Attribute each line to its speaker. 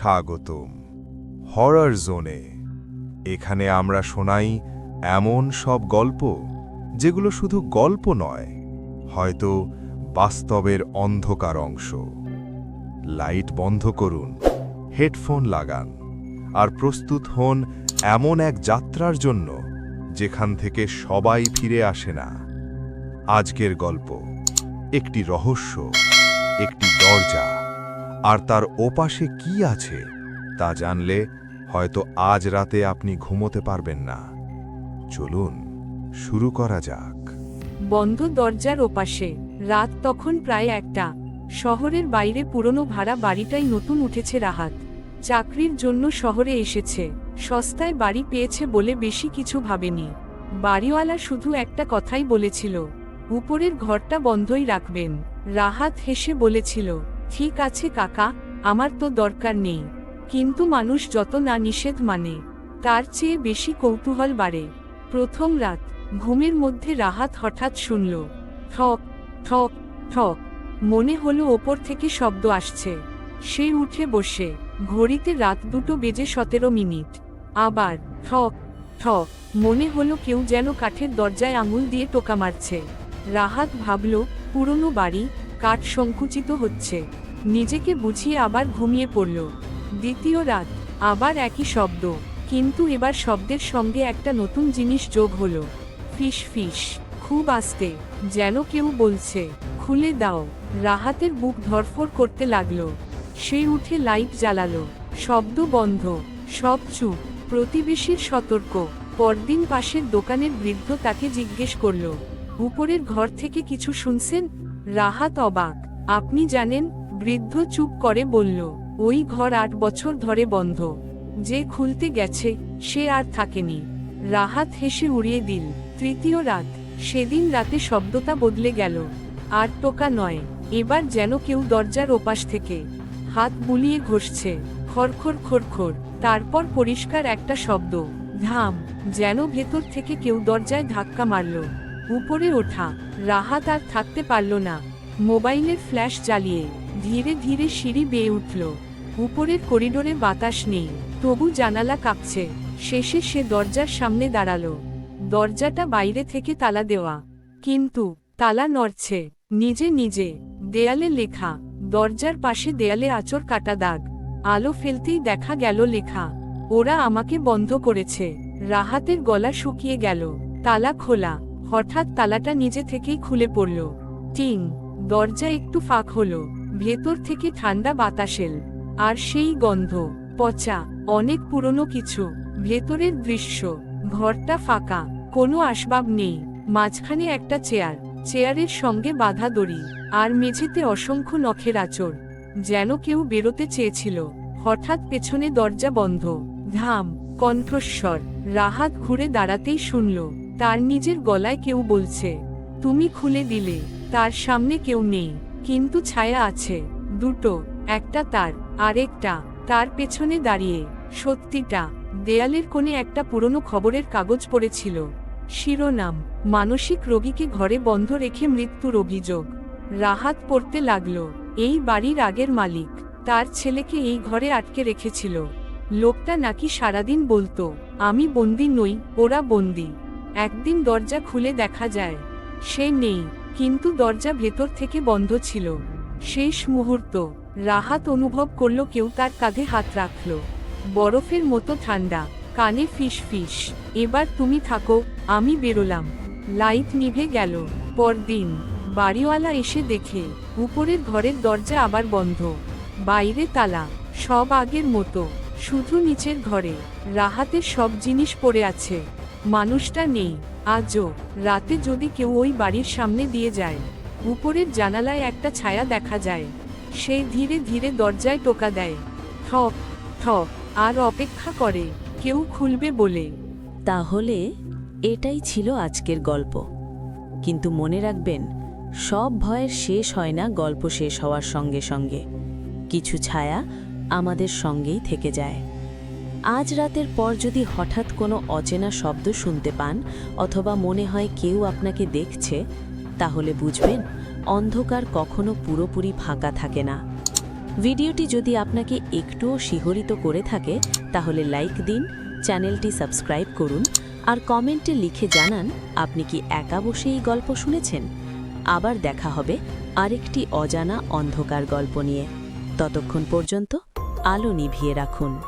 Speaker 1: স্বাগতম হরর জোনে। এখানে আমরা শোনাই এমন সব গল্প যেগুলো শুধু গল্প নয়, হয়তো বাস্তবের অন্ধকার অংশ। লাইট বন্ধ করুন, হেডফোন লাগান, আর প্রস্তুত হন এমন এক যাত্রার জন্য যেখান থেকে সবাই ফিরে আসে না। আজকের গল্প একটি রহস্য, একটি দরজা, আর তার ওপাশে কি আছে তা জানলে হয়তো আজ রাতে আপনি ঘুমোতে পারবেন না। চলুন শুরু করা যাক।
Speaker 2: বন্ধ দরজার ওপাশে। রাত তখন প্রায় 1টা। শহরের বাইরে পুরনো ভাড়া বাড়িটাই নতুন উঠেছে রাহাত। চাকরির জন্য শহরে এসেছে, সস্তায় বাড়ি পেয়েছে বলে বেশি কিছু ভাবেনি। বাড়িওয়ালা শুধু একটা কথাই বলেছিল, উপরের ঘরটা বন্ধই রাখবেন। রাহাত হেসে বলেছিল, ঠিক আছে কাকা, আমার তো দরকার নেই। কিন্তু মানুষ যত না নিষেধ মানে, তার চেয়ে বেশি কৌতূহল বাড়ে। প্রথম রাত, ঘুমের মধ্যে রাহাত হঠাৎ শুনল ঠক ঠক ঠক। মনে হলো ওপর থেকে শব্দ আসছে। সে উঠে বসে, ঘড়িতে রাত 2:17। আবার ঠক ঠক। মনে হলো কেউ যেন কাঠের দরজায় আঙুল দিয়ে টোকা মারছে। রাহাত ভাবল, পুরনো বাড়ি, কাঠ সংকুচিত হচ্ছে। নিজেকে বুঝিয়ে আবার ঘুমিয়ে পড়ল। দ্বিতীয় রাত, আবার একই শব্দ, কিন্তু এবার শব্দের সঙ্গে একটা নতুন জিনিস যোগ হলো। ফিস ফিস, খুব আস্তে, যেন কেউ বলছে, খুলে দাও। রাহাতের বুক ধড়ফড় করতে লাগলো। সে উঠে লাইট জ্বালালো। শব্দ বন্ধ, সব চুপ। প্রতিবেশীর সতর্ক। পরদিন পাশের দোকানের বৃদ্ধ তাকে জিজ্ঞেস করল, উপরের ঘর থেকে কিছু শুনছেন? রাহাত অবাক। আপনি জানেন? বৃদ্ধ চুপ করে বলল, ওই ঘর 8 বছর ধরে বন্ধ। যে খুলতে গেছে সে আর থাকেনি। রাহাত হেসে উড়িয়ে দিল। তৃতীয় রাত, সেদিন রাতে শব্দটা বদলে গেল। আর টোকা নয়, এবার যেন কেউ দরজার ওপাশ থেকে হাত বুলিয়ে ঘষছে। খড়খড় খড়খড়। তারপর পরিষ্কার একটা শব্দ, ধাম, যেন ভেতর থেকে কেউ দরজায় ধাক্কা মারল। উপরে ওঠা। রাহাত আর থাকতে পারল না। মোবাইলের ফ্ল্যাশ জ্বালিয়ে ধীরে ধীরে সিঁড়ি বেয়ে উঠল। উপরের করিডোরে বাতাস নেই, তবু জানালা কাঁপছে। শেষে সে দরজার সামনে দাঁড়ালো। দরজাটা বাইরে থেকে তালা দেওয়া, কিন্তু তালা নড়ছে নিজে নিজে। দেয়ালে লেখা, দরজার পাশে দেয়ালে আঁচড় কাটা দাগ। আলো ফেলতেই দেখা গেল লেখা, ওরা আমাকে বন্ধ করেছে। রাহাতের গলা শুকিয়ে গেল। তালা খোলা। হঠাৎ তালাটা নিজে থেকেই খুলে পড়ল। টিং। দরজা একটু ফাঁক হলো। ভেতর থেকে ঠান্ডা বাতাস এল। আর সেই গন্ধ, পচা, অনেক পুরনো কিছু। ভেতরের দৃশ্য, ঘরটা ফাঁকা, কোনো আসবাব নেই। মাঝখানে একটা চেয়ার, চেয়ারের সঙ্গে বাঁধা দড়ি, আর মেঝেতে অসংখ্য নখের আঁচড়, যেন কেউ বেরোতে চেয়েছিল। হঠাৎ পেছনে দরজা বন্ধ। ধাম, কণ্ঠস্বর। রাহাত ঘুরে দাঁড়াতেই শুনল, তার নিজের গলায় কেউ বলছে, তুমি খুলে দিলে। তার সামনে কেউ নেই, কিন্তু ছায়া আছে। দুটো, একটা তার, আরেকটা তার পেছনে দাঁড়িয়ে। সত্যিটা, দেয়ালের কোণে একটা পুরনো খবরের কাগজ পড়েছিল। শিরোনাম, মানসিক রোগীকে ঘরে বন্ধ রেখে মৃত্যুর অভিযোগ। রাহাত পড়তে লাগল, এই বাড়ির আগের মালিক তার ছেলেকে এই ঘরে আটকে রেখেছিল। লোকটা নাকি সারাদিন বলতো, আমি বন্দি নই, ওরা বন্দি। একদিন দরজা খুলে দেখা যায় সে নেই, কিন্তু দরজা ভেতর থেকে বন্ধ ছিল। শেষ মুহূর্ত, রাহাত অনুভব করল কেউ তার কাঁধে হাত রাখল। বরফের মতো ঠান্ডা। কানে ফিস ফিস, এবার তুমি থাকো, আমি বেরোলাম। লাইট নিভে গেল। পরদিন বাড়িওয়ালা এসে দেখে, উপরের ঘরের দরজা আবার বন্ধ, বাইরে তালা, সব আগের মতো। শুধু নিচের ঘরে রাহাতের সব জিনিস পড়ে আছে। মানুষটা নেই আজও। রাতে যদি কেউ ওই বাড়ির সামনে দিয়ে যায়, উপরের জানালায় একটা ছায়া দেখা যায়। সে ধীরে ধীরে দরজায় টোকা দেয়, ঠক ঠক, আর অপেক্ষা করে কেউ খুলবে বলে।
Speaker 3: তাহলে এটাই ছিল আজকের গল্প। কিন্তু মনে রাখবেন, সব ভয়ের শেষ হয় না গল্প শেষ হওয়ার সঙ্গে সঙ্গে। কিছু ছায়া আমাদের সঙ্গেই থেকে যায়। আজ রাতের পর যদি হঠাৎ কোনো অচেনা শব্দ শুনতে পান, অথবা মনে হয় কেউ আপনাকে দেখছে, তাহলে বুঝবেন অন্ধকার কখনো পুরোপুরি ফাঁকা থাকে না। ভিডিওটি যদি আপনাকে একটুও শিহরিত করে থাকে তাহলে লাইক দিন, চ্যানেলটি সাবস্ক্রাইব করুন আর কমেন্টে লিখে জানান আপনি কি একা বসে এই গল্প শুনেছেন। আবার দেখা হবে আরেকটি অজানা অন্ধকার গল্প নিয়ে। ততক্ষণ পর্যন্ত আলো নিভিয়ে রাখুন।